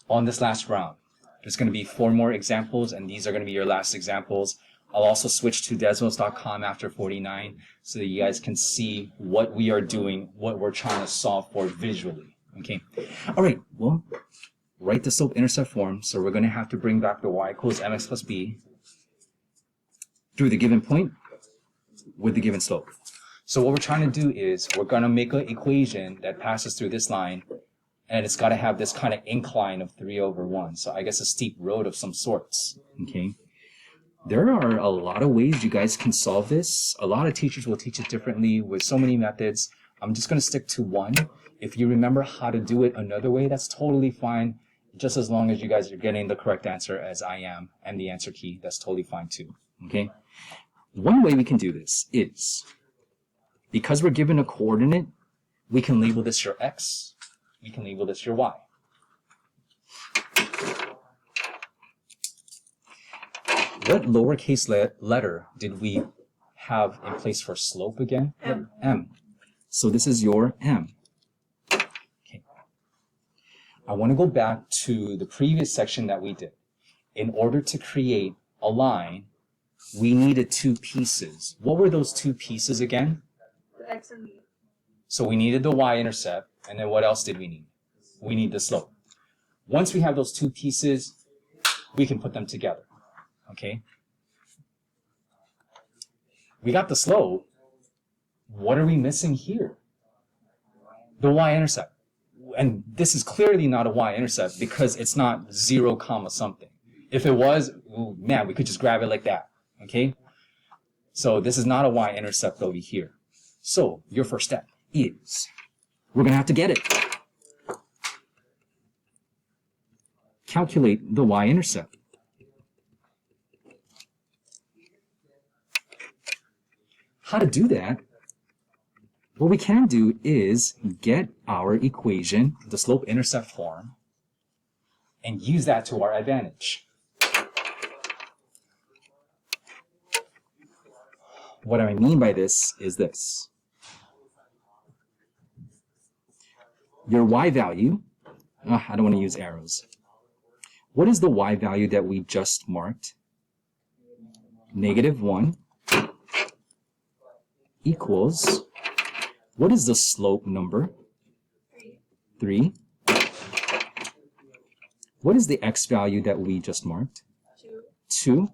on this last round. There's going to be 4 more examples, and these are going to be your last examples. I'll also switch to Desmos.com after 49 so that you guys can see what we are doing, what we're trying to solve for visually. Okay. All right. Well, write the slope-intercept form. So we're going to have to bring back the y equals mx plus b through the given point with the given slope. So what we're trying to do is we're going to make an equation that passes through this line, and it's got to have this kind of incline of 3/1. So I guess a steep road of some sorts. Okay. There are a lot of ways you guys can solve this. A lot of teachers will teach it differently with so many methods. I'm just going to stick to one. If you remember how to do it another way, that's totally fine. Just as long as you guys are getting the correct answer as I am and the answer key, that's totally fine too. Okay. One way we can do this is, because we're given a coordinate, we can label this your x, we can label this your y. What lowercase letter did we have in place for slope again? M. M. So this is your M. Okay. I want to go back to the previous section that we did. In order to create a line, we needed 2 pieces. What were those 2 pieces again? The x and b. So we needed the y-intercept, and then what else did we need? We need the slope. Once we have those 2 pieces, we can put them together. Okay? We got the slope. What are we missing here? The y-intercept. And this is clearly not a y-intercept because it's not 0 comma something. If it was, ooh, man, we could just grab it like that. Okay? So this is not a y-intercept over here. So your first step is, we're going to have to get it. Calculate the y-intercept. How to do that? What we can do is get our equation, the slope-intercept form, and use that to our advantage. What I mean by this is this. Your y value, I don't want to use arrows. What is the y value that we just marked? -1 equals, what is the slope number? 3. What is the x value that we just marked? 2.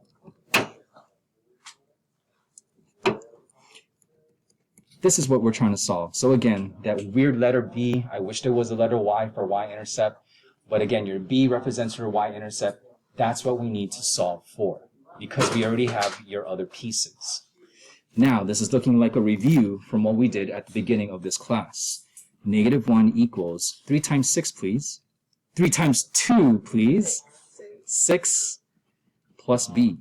This is what we're trying to solve. So again, that weird letter B, I wish there was a letter Y for y-intercept, but again, your B represents your y-intercept. That's what we need to solve for, because we already have your other pieces. Now, this is looking like a review from what we did at the beginning of this class. -1 equals 3 times 6, please. 3 times 2, please. 6 plus B.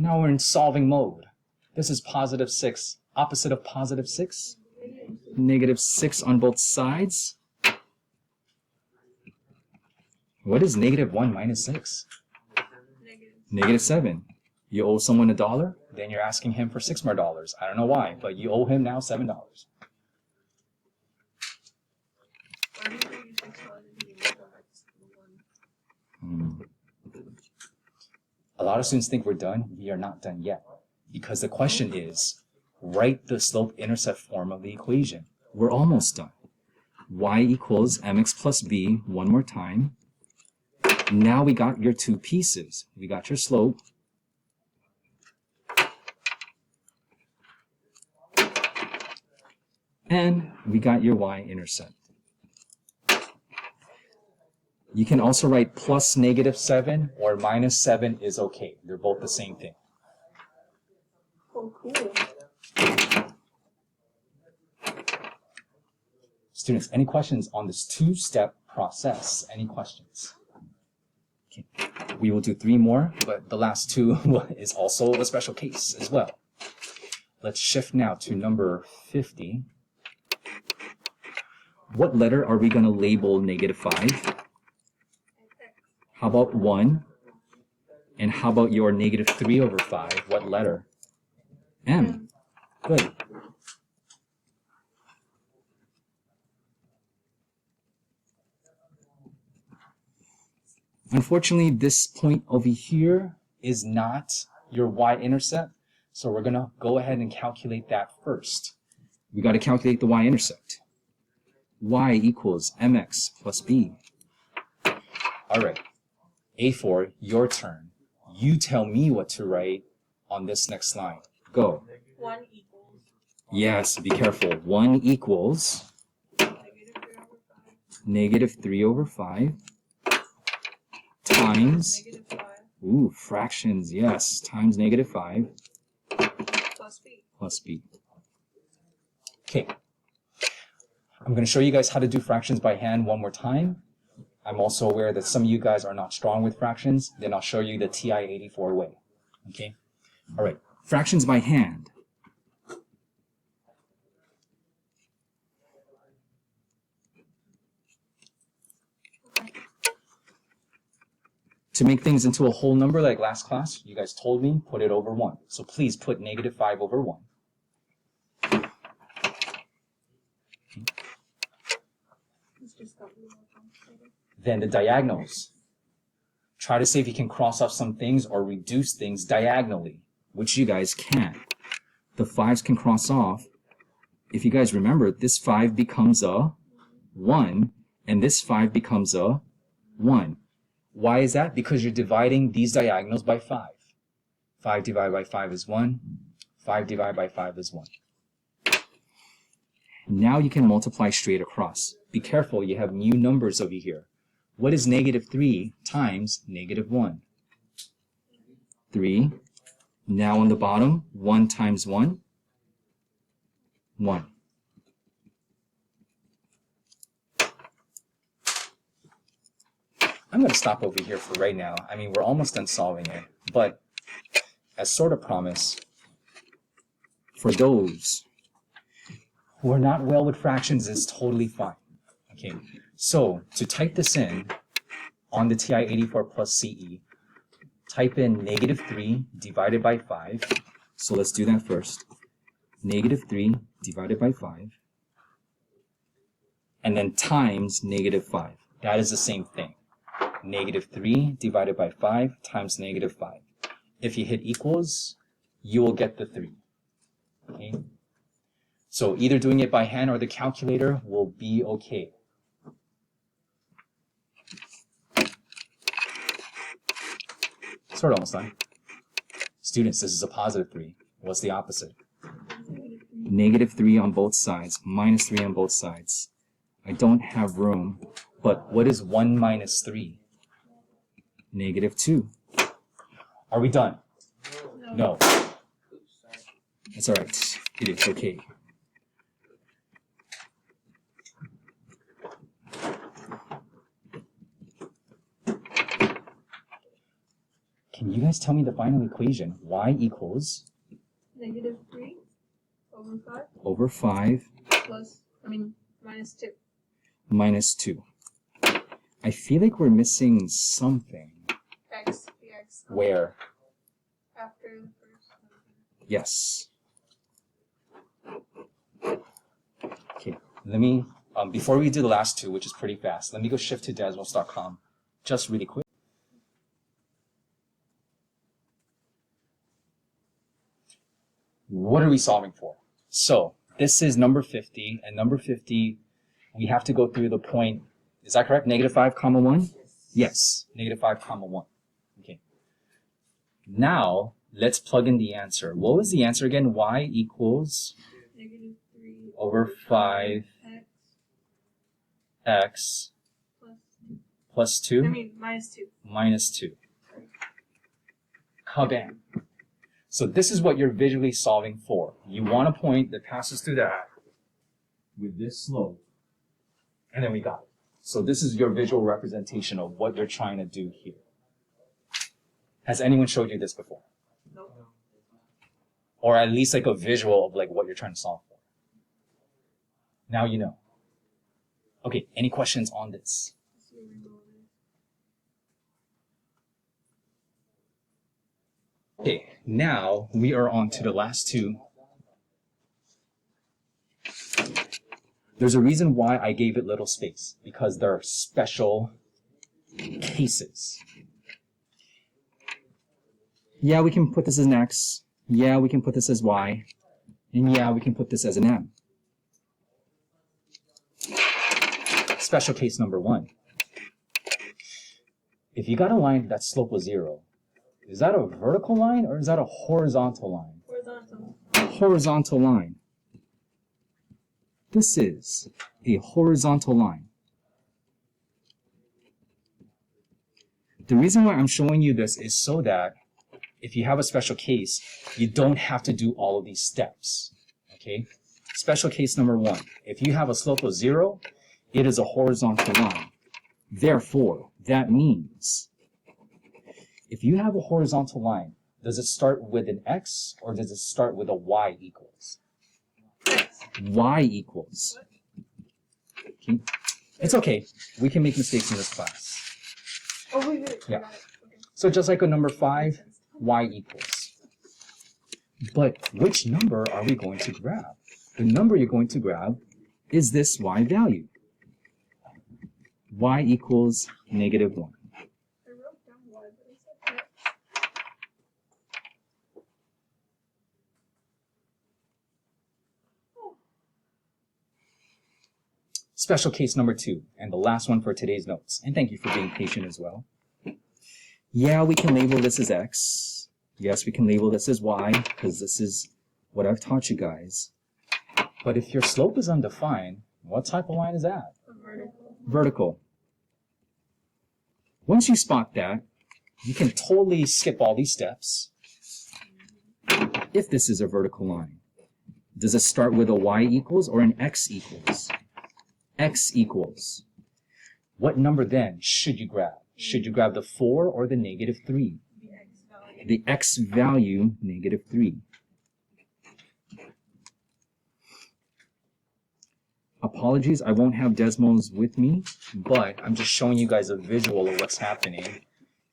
Now we're in solving mode. This is +6. Opposite of +6? -6 on both sides. What is -1 minus 6? -7. You owe someone $1, then you're asking him for $6 more. I don't know why, but you owe him now $7. A lot of students think we're done. We are not done yet, because the question is, write the slope-intercept form of the equation. We're almost done. Y equals mx plus b one more time. Now we got your 2 pieces. We got your slope. And we got your y-intercept. You can also write plus -7 or -7 is okay. They're both the same thing. Oh, cool. Students, any questions on this 2-step process? Any questions? Okay. We will do 3 more, but the last 2 is also a special case as well. Let's shift now to number 50. What letter are we going to label -5? How about 1? And how about your -3/5? What letter? M. Good. Unfortunately, this point over here is not your y-intercept, so we're going to go ahead and calculate that first. We got to calculate the y-intercept. Y equals mx plus b. All right, A4, your turn. You tell me what to write on this next line. Go. 1 equals Yes, be careful. 1 equals negative 3 over 5 -3 over 5 times, negative 5 ooh, fractions, yes, times -5 plus b. plus b. Okay. I'm going to show you guys how to do fractions by hand one more time. I'm also aware that some of you guys are not strong with fractions. Then I'll show you the TI-84 way. Okay? All right. Fractions by hand. To make things into a whole number like last class, you guys told me, put it over 1. So please put -5 over 1. It's just got a little complicated. Then the diagonals. Try to see if you can cross off some things or reduce things diagonally, which you guys can. The 5s can cross off. If you guys remember, this 5 becomes a 1, and this 5 becomes a 1. Why is that? Because you're dividing these diagonals by 5. 5 divided by 5 is 1. 5 divided by 5 is 1. Now you can multiply straight across. Be careful, you have new numbers over here. What is -3 times -1? 3. Now on the bottom, 1 times 1? 1. I'm going to stop over here for right now. I mean, we're almost done solving it. But as sort of promise, for those who are not well with fractions, is totally fine. Okay, so to type this in on the TI-84 plus CE, type in -3 divided by 5. So let's do that first. -3 divided by 5. And then times -5. That is the same thing. -3 divided by 5 times -5. If you hit equals, you will get the 3. Okay? So either doing it by hand or the calculator will be okay. Sort of almost done. Students, this is a +3. What's the opposite? -3 on both sides, -3 on both sides. I don't have room, but what is 1 minus 3? -2. Are we done? No. It's all right. It is okay. Can you guys tell me the final equation? Y equals -3 over 5 over 5 minus 2. minus 2. I feel like we're missing something. The x. Where? After the first. Yes. Okay, let me, before we do the last two, which is pretty fast, let me go shift to desmos.com just really quick. What are we solving for? So this is number 50, and number 50, we have to go through the point, is that correct? -5, comma 1? Yes, -5, comma 1. Okay. Now, let's plug in the answer. What was the answer again? Y equals -3 over 5 x plus 2? minus 2. Minus 2. Kabam. So this is what you're visually solving for. You want a point that passes through that with this slope. And then we got it. So this is your visual representation of what you're trying to do here. Has anyone showed you this before? No. Or at least like a visual of like what you're trying to solve for? Now you know. Okay, any questions on this? Okay, now we are on to the last two. There's a reason why I gave it little space, because there are special cases. Yeah, we can put this as an x. Yeah, we can put this as y. And yeah, we can put this as an m. Special case number 1. If you got a line that slope was 0, is that a vertical line or is that a horizontal line? Horizontal. Horizontal line. This is a horizontal line. The reason why I'm showing you this is so that if you have a special case, you don't have to do all of these steps, okay? Special case number 1, if you have a slope of 0, it is a horizontal line. Therefore, that means if you have a horizontal line, does it start with an x or does it start with a y equals? Y equals. Okay. It's okay. We can make mistakes in this class. Oh, wait. Yeah. I got it. Okay. So just like a number 5, y equals. But which number are we going to grab? The number you're going to grab is this y value. Y equals -1. I wrote down Y, but I said X. Special case number 2, and the last one for today's notes. And thank you for being patient as well. Yeah, we can label this as x. Yes, we can label this as y, because this is what I've taught you guys. But if your slope is undefined, what type of line is that? A vertical. Vertical. Once you spot that, you can totally skip all these steps. If this is a vertical line, does it start with a y equals or an x equals? X equals. What number then should you grab? Should you grab the 4 or the -3? The X value. The x value, -3. Apologies, I won't have Desmos with me, but I'm just showing you guys a visual of what's happening.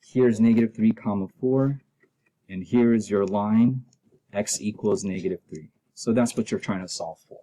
Here's -3 comma 4, and here is your line, x equals -3. So that's what you're trying to solve for.